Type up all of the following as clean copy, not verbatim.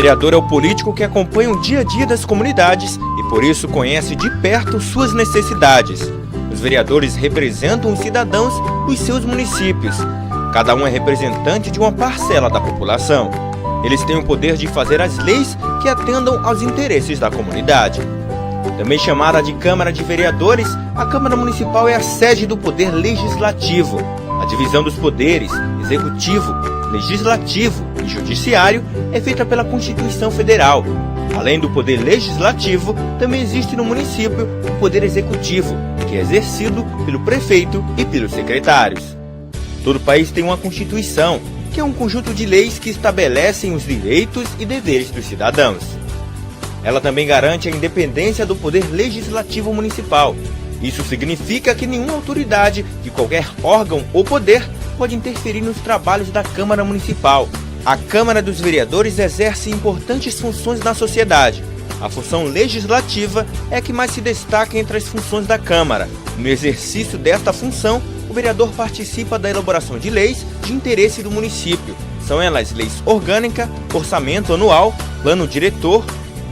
vereador é o político que acompanha o dia a dia das comunidades e por isso conhece de perto suas necessidades. Os vereadores representam os cidadãos dos seus municípios. Cada um é representante de uma parcela da população. Eles têm o poder de fazer as leis que atendam aos interesses da comunidade. Também chamada de Câmara de Vereadores, a Câmara Municipal é a sede do Poder Legislativo. A divisão dos poderes, Executivo, Legislativo e Judiciário, é feita pela Constituição Federal. Além do Poder Legislativo, também existe no município o Poder Executivo, que é exercido pelo prefeito e pelos secretários. Todo país tem uma Constituição, que é um conjunto de leis que estabelecem os direitos e deveres dos cidadãos. Ela também garante a independência do Poder Legislativo Municipal. Isso significa que nenhuma autoridade de qualquer órgão ou poder pode interferir nos trabalhos da Câmara Municipal. A Câmara dos Vereadores exerce importantes funções na sociedade. A função legislativa é a que mais se destaca entre as funções da Câmara. No exercício desta função, o vereador participa da elaboração de leis de interesse do município. São elas leis orgânica, orçamento anual, plano diretor,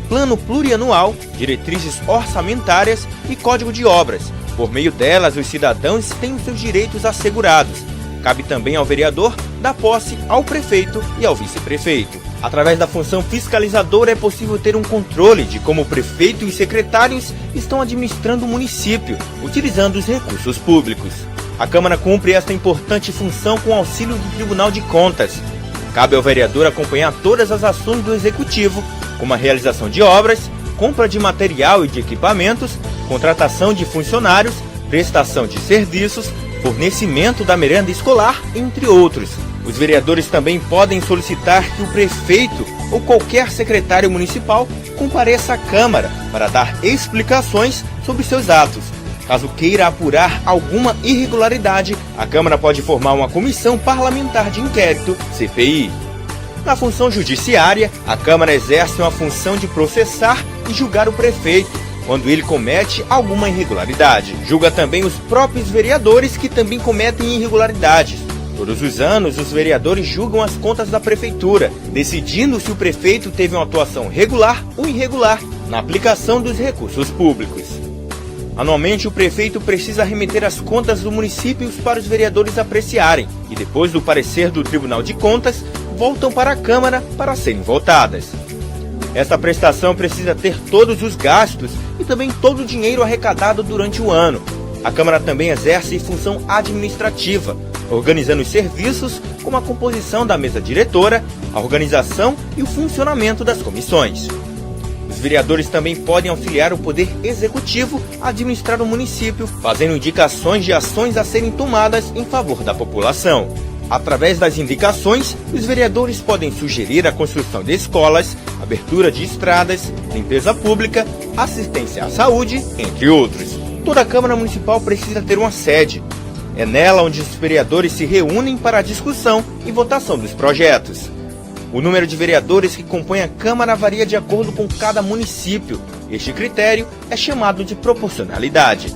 plano plurianual, diretrizes orçamentárias e código de obras. Por meio delas, os cidadãos têm os seus direitos assegurados. Cabe também ao vereador dar posse ao prefeito e ao vice-prefeito. Através da função fiscalizadora é possível ter um controle de como o prefeito e os secretários estão administrando o município, utilizando os recursos públicos. A Câmara cumpre esta importante função com auxílio do Tribunal de Contas. Cabe ao vereador acompanhar todas as ações do Executivo, como a realização de obras, compra de material e de equipamentos, contratação de funcionários, prestação de serviços, fornecimento da merenda escolar, entre outros. Os vereadores também podem solicitar que o prefeito ou qualquer secretário municipal compareça à Câmara para dar explicações sobre seus atos. Caso queira apurar alguma irregularidade, a Câmara pode formar uma comissão parlamentar de inquérito, CPI. Na função judiciária, a Câmara exerce uma função de processar e julgar o prefeito, quando ele comete alguma irregularidade. Julga também os próprios vereadores que também cometem irregularidades. Todos os anos, os vereadores julgam as contas da prefeitura, decidindo se o prefeito teve uma atuação regular ou irregular na aplicação dos recursos públicos. Anualmente, o prefeito precisa remeter as contas do município para os vereadores apreciarem e, depois do parecer do Tribunal de Contas, voltam para a Câmara para serem votadas. Esta prestação precisa ter todos os gastos e também todo o dinheiro arrecadado durante o ano. A Câmara também exerce função administrativa, organizando os serviços como a composição da mesa diretora, a organização e o funcionamento das comissões. Os vereadores também podem auxiliar o Poder Executivo a administrar o município, fazendo indicações de ações a serem tomadas em favor da população. Através das indicações, os vereadores podem sugerir a construção de escolas, abertura de estradas, limpeza pública, assistência à saúde, entre outros. Toda a Câmara Municipal precisa ter uma sede. É nela onde os vereadores se reúnem para a discussão e votação dos projetos. O número de vereadores que compõem a Câmara varia de acordo com cada município. Este critério é chamado de proporcionalidade.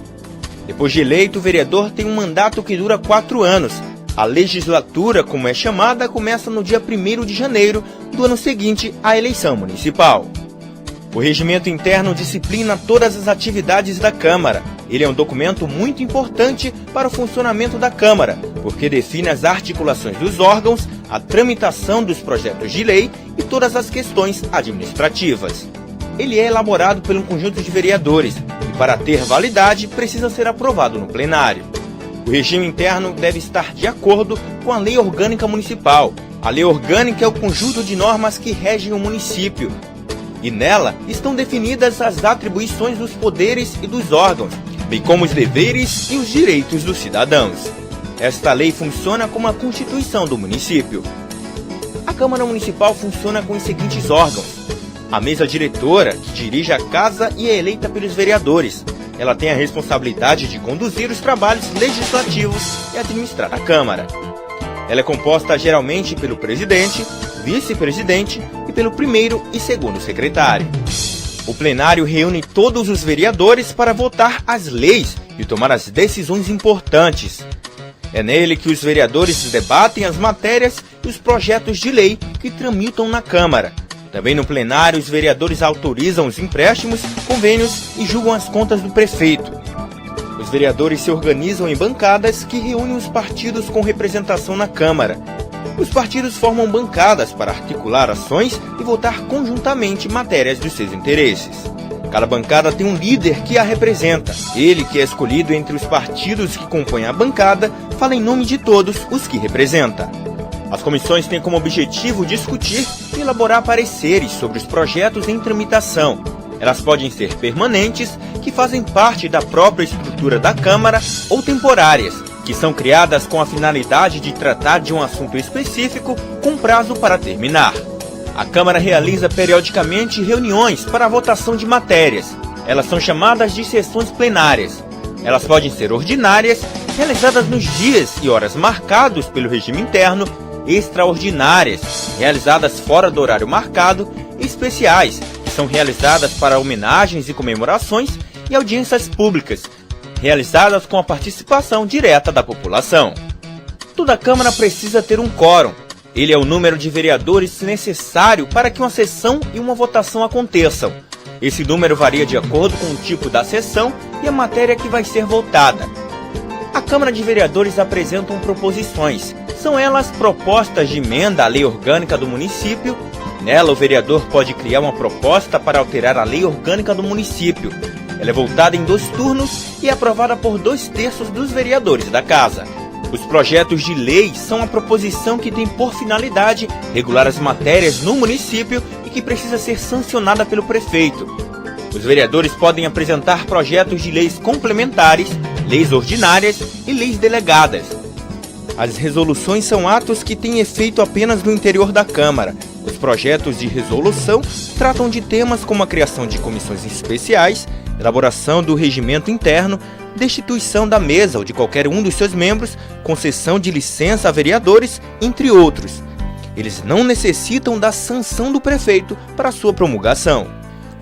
Depois de eleito, o vereador tem um mandato que dura 4 anos. A legislatura, como é chamada, começa no dia 1º de janeiro do ano seguinte à eleição municipal. O regimento interno disciplina todas as atividades da Câmara. Ele é um documento muito importante para o funcionamento da Câmara, porque define as articulações dos órgãos, a tramitação dos projetos de lei e todas as questões administrativas. Ele é elaborado por um conjunto de vereadores e, para ter validade, precisa ser aprovado no plenário. O regime interno deve estar de acordo com a Lei Orgânica Municipal. A Lei Orgânica é o conjunto de normas que regem o município. E nela estão definidas as atribuições dos poderes e dos órgãos, bem como os deveres e os direitos dos cidadãos. Esta lei funciona como a Constituição do município. A Câmara Municipal funciona com os seguintes órgãos. A mesa diretora, que dirige a casa e é eleita pelos vereadores. Ela tem a responsabilidade de conduzir os trabalhos legislativos e administrar a Câmara. Ela é composta geralmente pelo presidente, vice-presidente e pelo primeiro e segundo secretário. O plenário reúne todos os vereadores para votar as leis e tomar as decisões importantes. É nele que os vereadores debatem as matérias e os projetos de lei que tramitam na Câmara. Também no plenário, os vereadores autorizam os empréstimos, convênios e julgam as contas do prefeito. Os vereadores se organizam em bancadas que reúnem os partidos com representação na Câmara. Os partidos formam bancadas para articular ações e votar conjuntamente matérias dos seus interesses. Cada bancada tem um líder que a representa. Ele, que é escolhido entre os partidos que compõem a bancada, fala em nome de todos os que representa. As comissões têm como objetivo discutir e elaborar pareceres sobre os projetos em tramitação. Elas podem ser permanentes, que fazem parte da própria estrutura da Câmara, ou temporárias, que são criadas com a finalidade de tratar de um assunto específico com prazo para terminar. A Câmara realiza periodicamente reuniões para a votação de matérias. Elas são chamadas de sessões plenárias. Elas podem ser ordinárias, realizadas nos dias e horas marcados pelo regime interno, extraordinárias, realizadas fora do horário marcado, e especiais, que são realizadas para homenagens e comemorações, e audiências públicas, realizadas com a participação direta da população. Toda Câmara precisa ter um quórum. Ele é o número de vereadores necessário para que uma sessão e uma votação aconteçam. Esse número varia de acordo com o tipo da sessão e a matéria que vai ser votada. A Câmara de Vereadores apresentam proposições. São elas propostas de emenda à lei orgânica do município. Nela, o vereador pode criar uma proposta para alterar a lei orgânica do município. Ela é votada em 2 turnos e é aprovada por 2/3 dos vereadores da Casa. Os projetos de lei são a proposição que tem por finalidade regular as matérias no município e que precisa ser sancionada pelo prefeito. Os vereadores podem apresentar projetos de leis complementares, leis ordinárias e leis delegadas. As resoluções são atos que têm efeito apenas no interior da Câmara. Os projetos de resolução tratam de temas como a criação de comissões especiais, elaboração do regimento interno, destituição da mesa ou de qualquer um dos seus membros, concessão de licença a vereadores, entre outros. Eles não necessitam da sanção do prefeito para sua promulgação.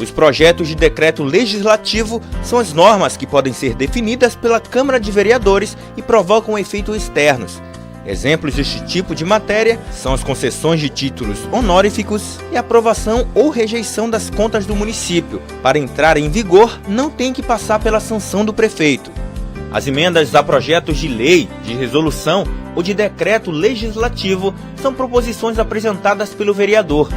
Os projetos de decreto legislativo são as normas que podem ser definidas pela Câmara de Vereadores e provocam efeitos externos. Exemplos deste tipo de matéria são as concessões de títulos honoríficos e a aprovação ou rejeição das contas do município. Para entrar em vigor, não tem que passar pela sanção do prefeito. As emendas a projetos de lei, de resolução ou de decreto legislativo são proposições apresentadas pelo vereador,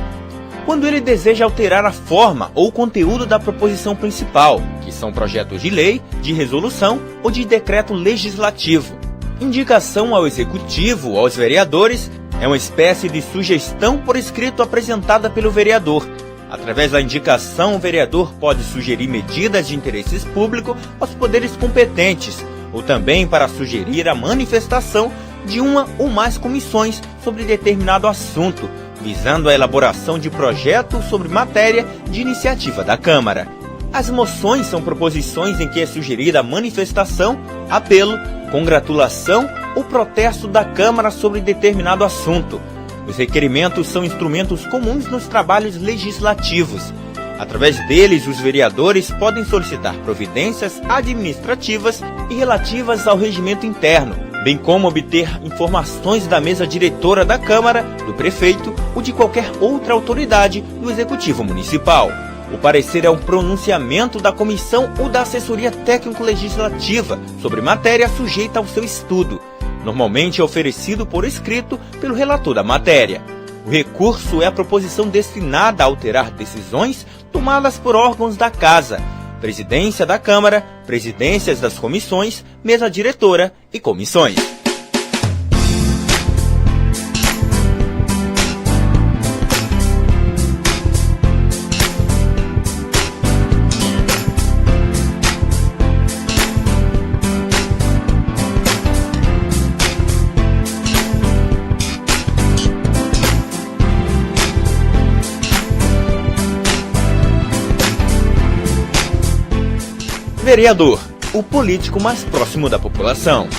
quando ele deseja alterar a forma ou conteúdo da proposição principal, que são projetos de lei, de resolução ou de decreto legislativo. Indicação ao Executivo ou aos vereadores é uma espécie de sugestão por escrito apresentada pelo vereador. Através da indicação, o vereador pode sugerir medidas de interesse público aos poderes competentes, ou também para sugerir a manifestação de uma ou mais comissões sobre determinado assunto, visando a elaboração de projeto sobre matéria de iniciativa da Câmara. As moções são proposições em que é sugerida a manifestação, apelo, congratulação ou protesto da Câmara sobre determinado assunto. Os requerimentos são instrumentos comuns nos trabalhos legislativos. Através deles, os vereadores podem solicitar providências administrativas e relativas ao regimento interno, bem como obter informações da mesa diretora da Câmara, do prefeito ou de qualquer outra autoridade do Executivo Municipal. O parecer é um pronunciamento da comissão ou da assessoria técnico-legislativa sobre matéria sujeita ao seu estudo. Normalmente é oferecido por escrito pelo relator da matéria. O recurso é a proposição destinada a alterar decisões tomadas por órgãos da Casa, Presidência da Câmara, presidências das comissões, mesa diretora e comissões. Vereador, o político mais próximo da população.